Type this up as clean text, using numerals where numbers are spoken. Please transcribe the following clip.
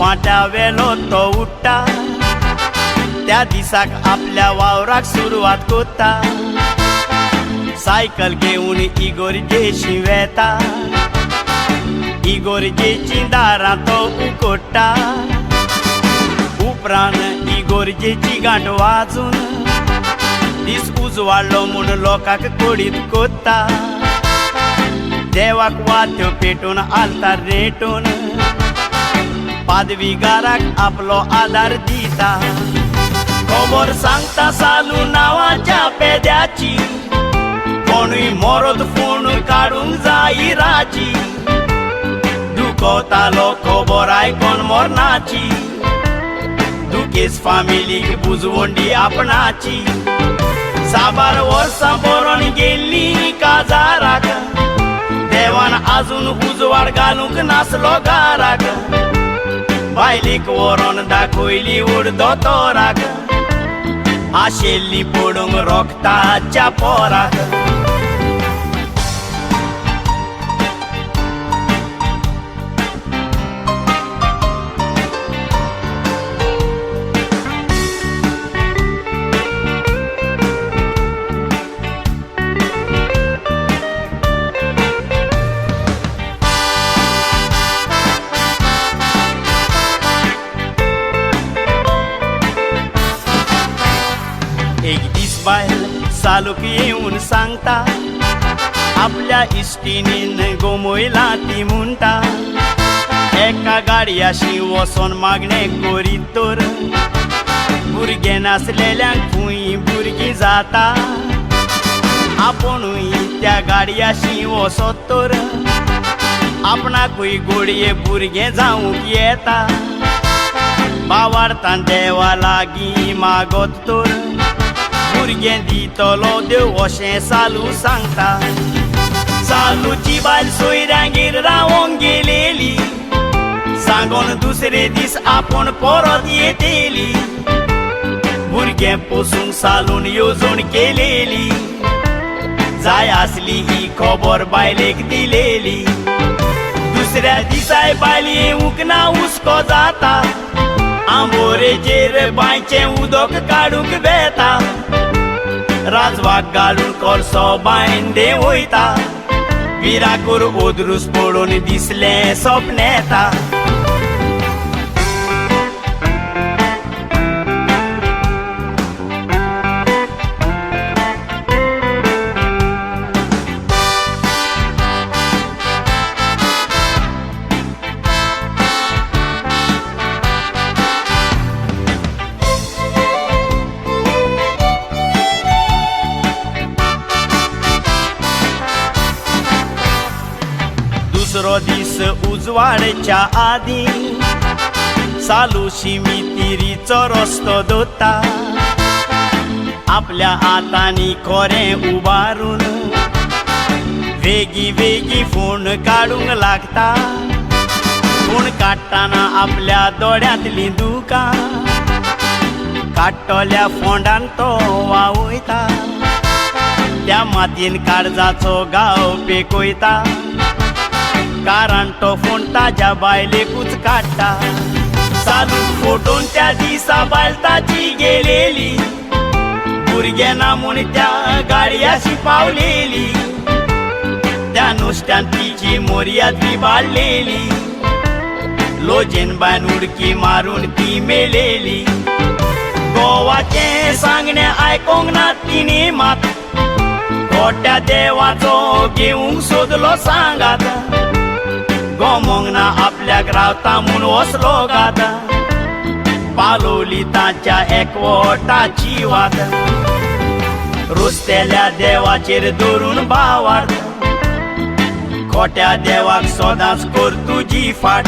फाट्या वेलो तो उठ्ठा त्या दिसाक आपल्या वावराक सुरवात कोत्ता सायकल घेऊन इगोर्जेशी वेता इगोर्जेची दारां तो उकोडटा उपरांत इगोर्जेची गांठ वाजून दीस उजवाडलो म्हूण लोकांक कोडीत कोत्ता देवाक वात्यो पेटून आलतार रेटून पादवीगाराक आपलो आदार दिता खबर सांगता सालू नांवाच्या पेद्याची कोणूय मरद फोण काडूंक जायी राची दुखवतालो खबर आयकोन मरणाची दुखेस फामिलीक बुजवंडी आपणाची साबार वर्सां बरोन गेल्ली काजाराक देवान आजून उजवाड घालूंक नासलो घाराक बायलेक व्हरोन दाखयली उड दोतोराक आशेल्ली पडूंक रोखताच्या पोराक एक दीस बायल सालूक येवन सांगता आपल्या इश्टिणीन गोमयला ती म्हणटा एका गाडयाशी वचोन मागणें करीत तर भुरगें नासलेल्यांक खूंय भुरगीं जाता आपुणूय त्या गाडयाशी वचत तर आपणाकूय घोडये भुरगें जावंक येता बावार्थान देवा लागीं मागत तर भुरगें दितलो देव अशें सालू सांगता सालूची बायल सोयऱ्यांगेर रावोंक गेलेली सांगोन दुसरे दीस आपूण परत येतेली भुरगें पोसूंक सालून येवजण केलेली जाय आसली ही खबर बायलेक दिलेली दुसऱ्या दिसाय बायल येवंक ना हुस्को जाता आंबोरेचेर बांयचें उदक काडूंक बेता राजवाक घालून कोळसो बांयंदे वयता विराकूर ओदरूस पडून दिसलें सपन येता दुसरो दीस उजवाडच्या आदी सालू शिमितिरीचो रस्तो दोत्ता आपल्या हातांनी खोरें उबारून वेगी वेगी फोण काडूंक लागता फोण काडटाना आपल्या दोळ्यांतलीं दुकां काडटल्या फोंडान तो वावयता त्या मातयेन काळजाचो गांव पेकयता कारण तो फोन ताज्या बायलेकूच काडटा सालू फोटोन त्या दिसा बायल ताची गेलेली भुरगें ना म्हूण त्या गाडयाशी पावलेली त्या नुस्त्यान तिची मोर्याद विबाडलेली लोजेन बायन उडकी मारून ती मेलेली गोवाचें सांगणें आयकोंक ना तिणी मात खोट्या देवाचो घेवंक सोदलो सांगात गोमोंक ना आपल्याक रावता म्हूण वसलो गात पालोली ताच्या एकवटाची वात रुजतेल्या देवाचेर धरून भावार्थ खोट्या देवाक सदांच कर तुजी फाट